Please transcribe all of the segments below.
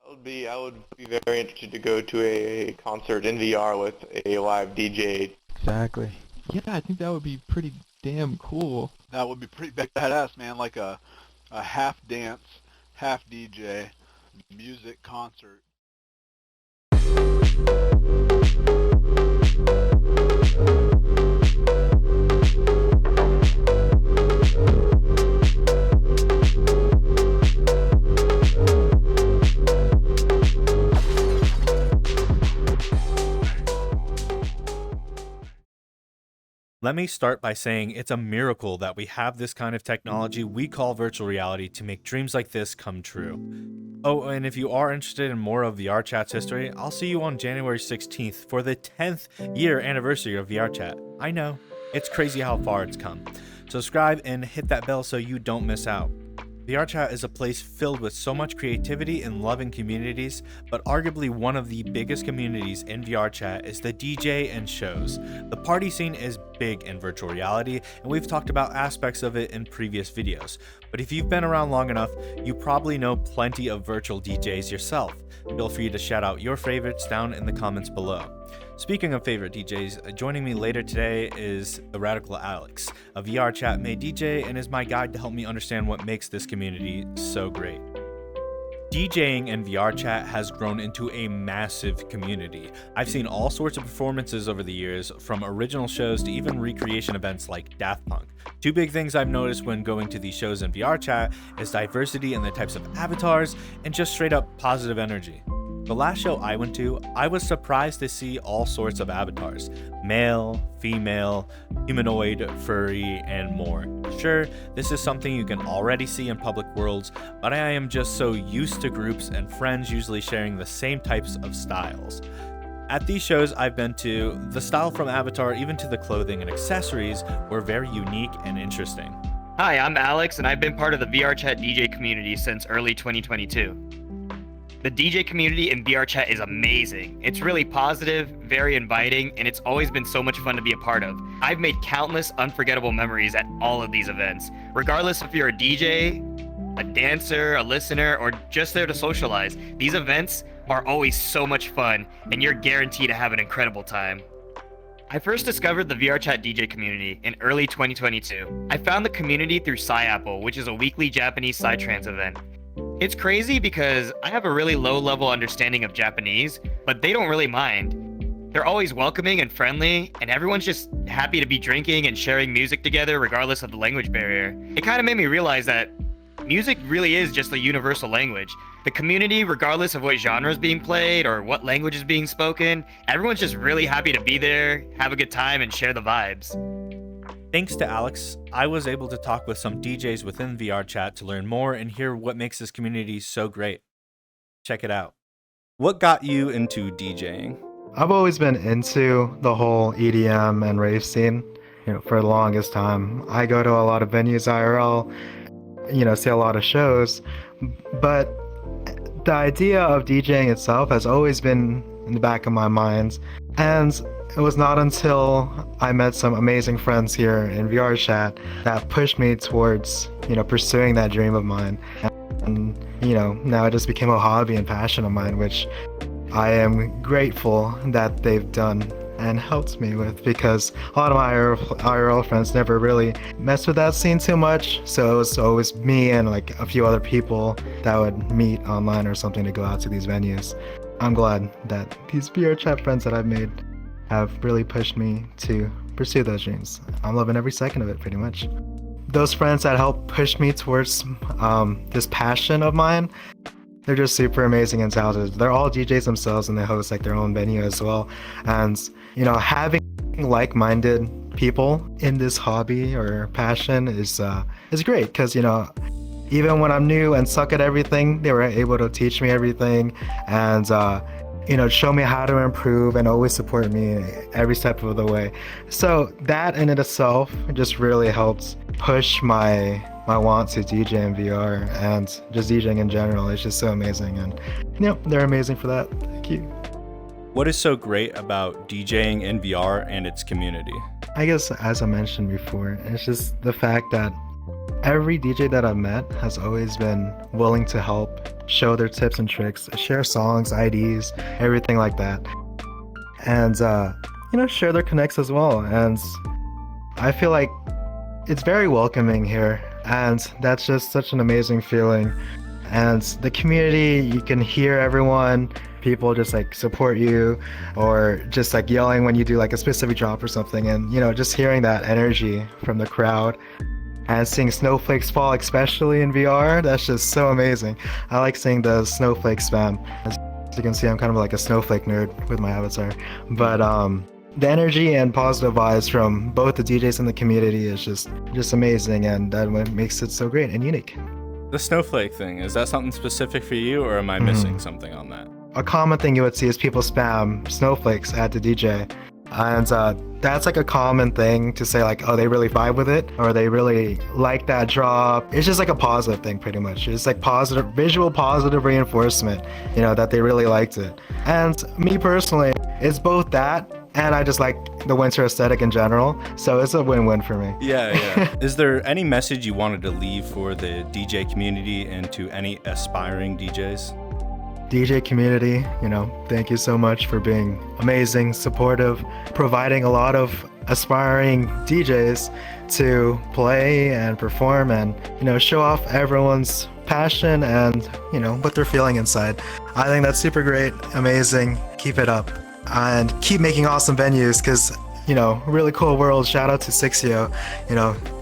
I would be very interested to go to a concert in VR with a live DJ. Exactly. Yeah, I think that would be pretty damn cool. That would be pretty badass, man. Like a half dance, half DJ music concert. Let me start by saying it's a miracle that we have this kind of technology we call virtual reality to make dreams like this come true. Oh, and if you are interested in more of VRChat's history, I'll see you on January 16th for the 10th year anniversary of VRChat. I know, it's crazy how far it's come. Subscribe and hit that bell so you don't miss out. VRChat is a place filled with so much creativity and loving communities, but arguably one of the biggest communities in VRChat is the DJ and shows. The party scene is big in virtual reality, and we've talked about aspects of it in previous videos. But if you've been around long enough, you probably know plenty of virtual DJs yourself. Feel free to shout out your favorites down in the comments below. Speaking of favorite DJs, joining me later today is TheRadicalAlex, a VRChat made DJ and is my guide to help me understand what makes this community so great. DJing and VRChat has grown into a massive community. I've seen all sorts of performances over the years, from original shows to even recreation events like Daft Punk. Two big things I've noticed when going to these shows in VRChat is diversity in the types of avatars and just straight up positive energy. The last show I went to, I was surprised to see all sorts of avatars. Male, female, humanoid, furry, and more. Sure, this is something you can already see in public worlds, but I am just so used to groups and friends usually sharing the same types of styles. At these shows I've been to, the style from Avatar even to the clothing and accessories were very unique and interesting. Hi, I'm Alex, and I've been part of the VRChat DJ community since early 2022. The DJ community in VRChat is amazing. It's really positive, very inviting, and it's always been so much fun to be a part of. I've made countless unforgettable memories at all of these events. Regardless if you're a DJ, a dancer, a listener, or just there to socialize, these events are always so much fun, and you're guaranteed to have an incredible time. I first discovered the VRChat DJ community in early 2022. I found the community through SciApple, which is a weekly Japanese psytrance event. It's crazy because I have a really low-level understanding of Japanese, but they don't really mind. They're always welcoming and friendly, and everyone's just happy to be drinking and sharing music together regardless of the language barrier. It kind of made me realize that music really is just a universal language. The community, regardless of what genre is being played or what language is being spoken, everyone's just really happy to be there, have a good time, and share the vibes. Thanks to Alex, I was able to talk with some DJs within VRChat to learn more and hear what makes this community so great. Check it out. What got you into DJing? I've always been into the whole EDM and rave scene, for the longest time. I go to a lot of venues IRL, see a lot of shows, but the idea of DJing itself has always been in the back of my mind, and it was not until I met some amazing friends here in VRChat that pushed me towards, pursuing that dream of mine. And, now it just became a hobby and passion of mine, which I am grateful that they've done and helped me with, because a lot of my IRL friends never really messed with that scene too much. So it was always me and like a few other people that would meet online or something to go out to these venues. I'm glad that these VRChat friends that I've made have really pushed me to pursue those dreams. I'm loving every second of it, pretty much. Those friends that helped push me towards this passion of mine, they're just super amazing and talented. They're all DJs themselves, and they host like their own venue as well. And having like-minded people in this hobby or passion is great, because even when I'm new and suck at everything, they were able to teach me everything and show me how to improve and always support me every step of the way. So that in itself just really helps push my want to DJ in VR, and just DJing in general. It's just so amazing, and they're amazing for that. Thank you. What is so great about DJing in VR and its community? I guess, as I mentioned before, it's just the fact that Every DJ that I've met has always been willing to help, show their tips and tricks, share songs, IDs, everything like that. And, share their connects as well. And I feel like it's very welcoming here. And that's just such an amazing feeling. And the community, you can hear everyone. People just like support you, or just like yelling when you do like a specific drop or something. And, just hearing that energy from the crowd. And seeing snowflakes fall, especially in VR, that's just so amazing. I like seeing the snowflake spam. As you can see, I'm kind of like a snowflake nerd with my avatar. But the energy and positive vibes from both the DJs and the community is just amazing, and that what makes it so great and unique. The snowflake thing, is that something specific for you, or am I missing something on that? A common thing you would see is people spam snowflakes at the DJ. And that's like a common thing to say, like, oh, they really vibe with it, or they really like that drop. It's just like a positive thing, pretty much. It's like visual positive reinforcement, that they really liked it. And me personally, it's both that, and I just like the winter aesthetic in general, so it's a win-win for me. Yeah. Is there any message you wanted to leave for the DJ community and to any aspiring DJs? DJ community, thank you so much for being amazing, supportive, providing a lot of aspiring DJs to play and perform and, show off everyone's passion and, what they're feeling inside. I think that's super great, amazing. Keep it up and keep making awesome venues, because really cool world. Shout out to Sixio,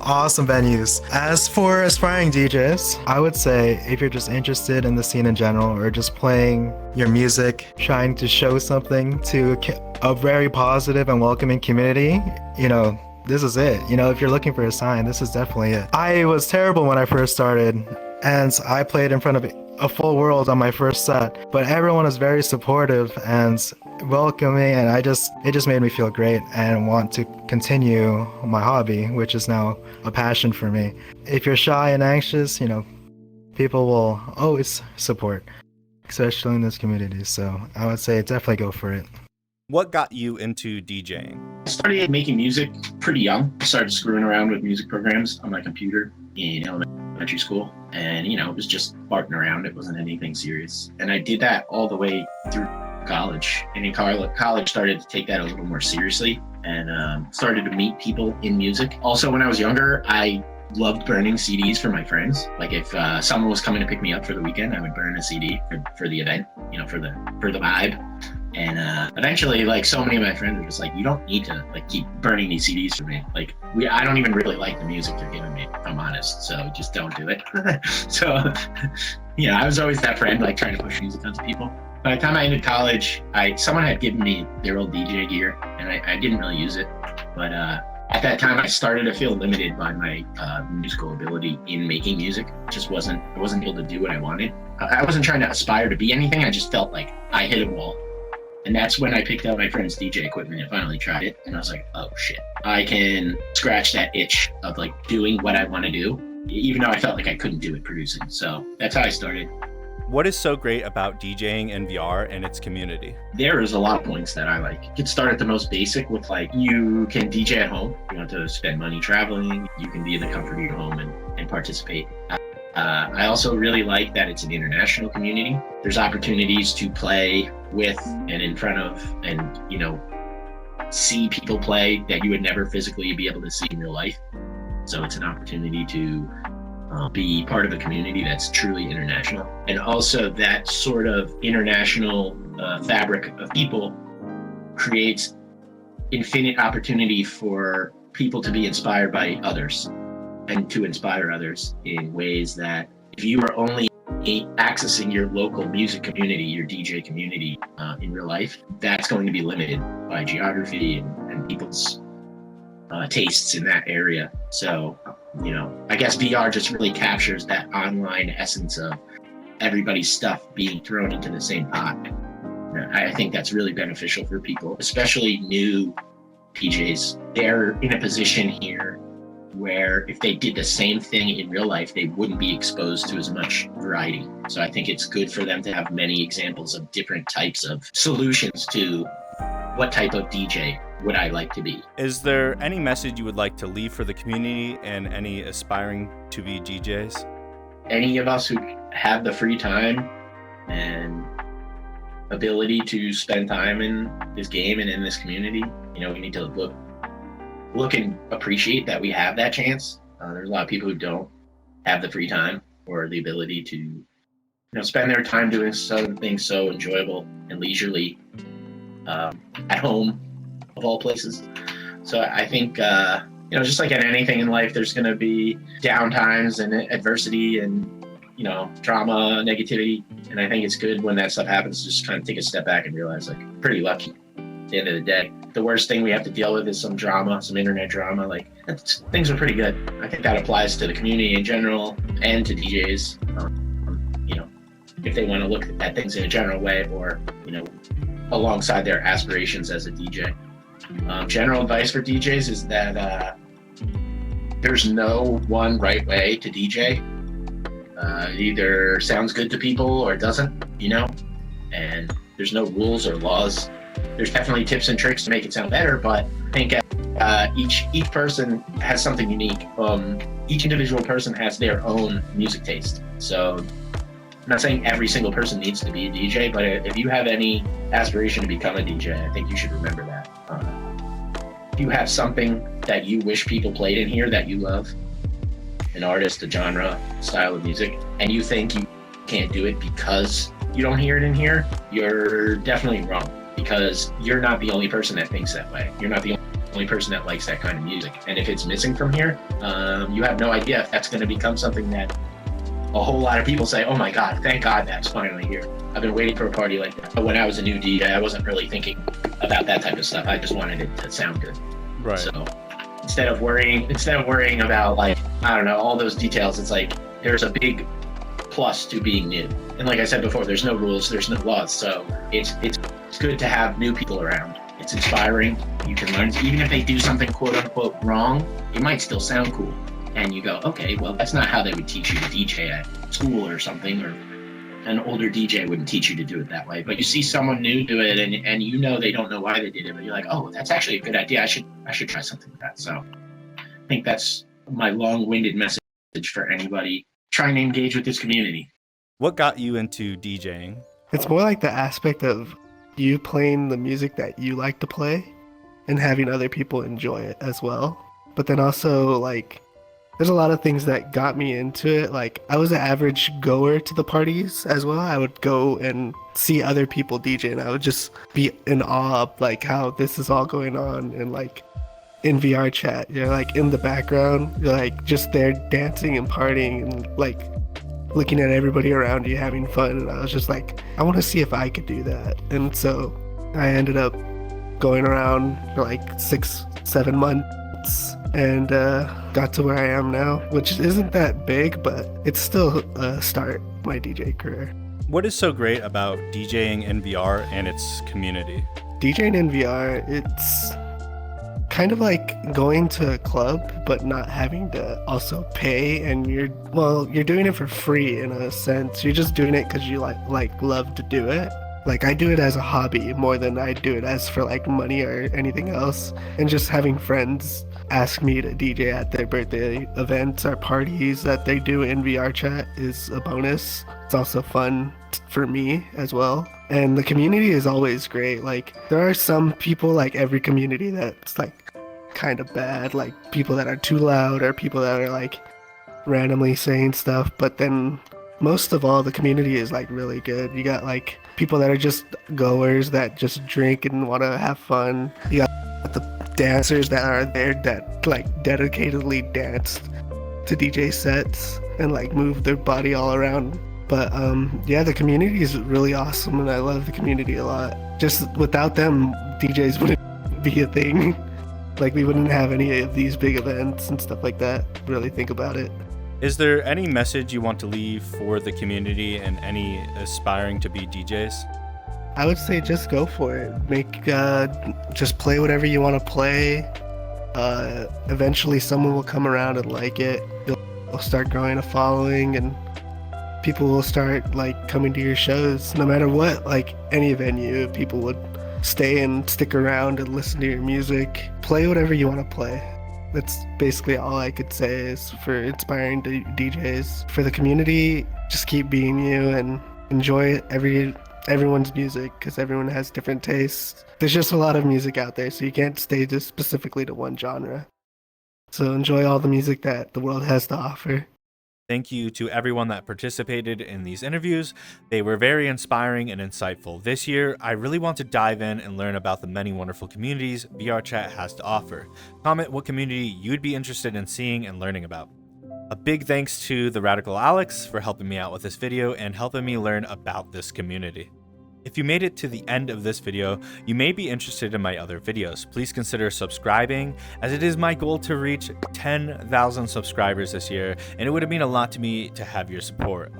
awesome venues. As for aspiring DJs, I would say if you're just interested in the scene in general, or just playing your music, trying to show something to a very positive and welcoming community, this is it. If you're looking for a sign, this is definitely it. I was terrible when I first started, and I played in front of a full world on my first set, but everyone is very supportive and welcoming, and it just made me feel great and want to continue my hobby, which is now a passion for me. If you're shy and anxious, people will always support, especially in this community. So I would say definitely go for it. What got you into DJing? I started making music pretty young. I started screwing around with music programs on my computer in elementary school, and it was just farting around. It wasn't anything serious, and I did that all the way through college. And in college started to take that a little more seriously, and started to meet people in music. Also, when I was younger, I loved burning CDs for my friends. Like if someone was coming to pick me up for the weekend, I would burn a CD for the event, for the vibe. And eventually, like, so many of my friends were just like, you don't need to like keep burning these CDs for me. Like I don't even really like the music you're giving me, if I'm honest. So just don't do it. So I was always that friend, like trying to push music onto people. By the time I ended college, someone had given me their old DJ gear, and I didn't really use it. But at that time, I started to feel limited by my musical ability in making music. I wasn't able to do what I wanted. I wasn't trying to aspire to be anything. I just felt like I hit a wall. And that's when I picked up my friend's DJ equipment and finally tried it. And I was like, oh shit, I can scratch that itch of like doing what I want to do, even though I felt like I couldn't do it producing. So that's how I started. What is so great about DJing in VR and its community? There is a lot of points that I like. You can start at the most basic with like, you can DJ at home. You don't have to spend money traveling. You can be in the comfort of your home and participate. I also really like that it's an international community. There's opportunities to play with and in front of and, see people play that you would never physically be able to see in real life. So it's an opportunity to be part of a community that's truly international. And also that sort of international fabric of people creates infinite opportunity for people to be inspired by others and to inspire others in ways that if you are only accessing your local music community, your DJ community in real life, that's going to be limited by geography and people's tastes in that area. So, I guess VR just really captures that online essence of everybody's stuff being thrown into the same pot. I think that's really beneficial for people, especially new DJs. They're in a position here where if they did the same thing in real life, they wouldn't be exposed to as much variety. So I think it's good for them to have many examples of different types of solutions to what type of DJ would I like to be. Is there any message you would like to leave for the community and any aspiring to be DJs? Any of us who have the free time and ability to spend time in this game and in this community, you know, we need to look and appreciate that we have that chance. There's a lot of people who don't have the free time or the ability to, you know, spend their time doing something so enjoyable and leisurely at home, of all places. So I think, you know, just like in anything in life, there's going to be down times and adversity and, you know, drama, negativity. And I think it's good when that stuff happens to just kind of take a step back and realize, like, I'm pretty lucky at the end of the day. The worst thing we have to deal with is some drama, some internet drama. Like, things are pretty good. I think that applies to the community in general and to DJs, you know, if they want to look at things in a general way or, you know, alongside their aspirations as a DJ. General advice for DJs is that there's no one right way to DJ. It either sounds good to people or it doesn't, you know, and there's no rules or laws. There's definitely tips and tricks to make it sound better, but I think each person has something unique. Each individual person has their own music taste. So I'm not saying every single person needs to be a DJ, but if you have any aspiration to become a DJ, I think you should remember that. If you have something that you wish people played in here that you love, an artist, a genre, style of music, and you think you can't do it because you don't hear it in here, you're definitely wrong, because you're not the only person that thinks that way. You're not the only person that likes that kind of music. And if it's missing from here, you have no idea if that's going to become something that a whole lot of people say, oh my God, thank God that's finally here. I've been waiting for a party like that. But when I was a new DJ, I wasn't really thinking about that type of stuff. I just wanted it to sound good. Right. So instead of worrying about, like, I don't know, all those details, it's like there's a big plus to being new. And like I said before, there's no rules, there's no laws. So it's good to have new people around. It's inspiring. You can learn, even if they do something quote unquote wrong, it might still sound cool. And you go, okay, well, that's not how they would teach you to DJ at school or something, or an older DJ wouldn't teach you to do it that way. But you see someone new do it, and you know they don't know why they did it, but you're like, oh, that's actually a good idea. I should try something like that. So I think that's my long-winded message for anybody trying to engage with this community. What got you into DJing? It's more like the aspect of you playing the music that you like to play and having other people enjoy it as well. But then also, like, there's a lot of things that got me into it. Like, I was an average goer to the parties as well. I would go and see other people DJ, and I would just be in awe of, like, how this is all going on. And, like, in VRChat, you're, like, in the background, you're, like, just there dancing and partying and, like, looking at everybody around you having fun. And I was just like, I want to see if I could do that. And so I ended up going around for, like, 6-7 months. And got to where I am now, which isn't that big, but it's still a start my DJ career. What is so great about DJing in VR and its community? DJing in VR, it's kind of like going to a club, but not having to also pay, and you're doing it for free in a sense. You're just doing it because you like love to do it. Like, I do it as a hobby more than I do it as for, like, money or anything else. And just having friends ask me to DJ at their birthday events or parties that they do in VRChat is a bonus. It's also fun for me as well. And the community is always great. Like, there are some people, like every community, that's, like, kind of bad. Like, people that are too loud or people that are, like, randomly saying stuff. But then most of all, the community is, like, really good. You got, like, people that are just goers that just drink and want to have fun. You got the dancers that are there that, like, dedicatedly dance to DJ sets and, like, move their body all around. But yeah, the community is really awesome, and I love the community a lot. Just without them, DJs wouldn't be a thing. Like, we wouldn't have any of these big events and stuff like that. Really think about it. Is there any message you want to leave for the community and any aspiring to be DJs? I would say just go for it. Just play whatever you want to play. Eventually someone will come around and like it. You'll start growing a following, and people will start, like, coming to your shows. No matter what, like, any venue, people would stay and stick around and listen to your music. Play whatever you want to play. That's basically all I could say is for inspiring DJs. For the community, just keep being you and enjoy everyone's music, because everyone has different tastes. There's just a lot of music out there, so you can't stay just specifically to one genre. So enjoy all the music that the world has to offer. Thank you to everyone that participated in these interviews. They were very inspiring and insightful. This year, I really want to dive in and learn about the many wonderful communities VRChat has to offer. Comment what community you'd be interested in seeing and learning about. A big thanks to TheRadicalAlex for helping me out with this video and helping me learn about this community. If you made it to the end of this video, you may be interested in my other videos. Please consider subscribing, as it is my goal to reach 10,000 subscribers this year, and it would mean a lot to me to have your support.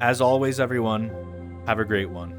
As always, everyone, have a great one.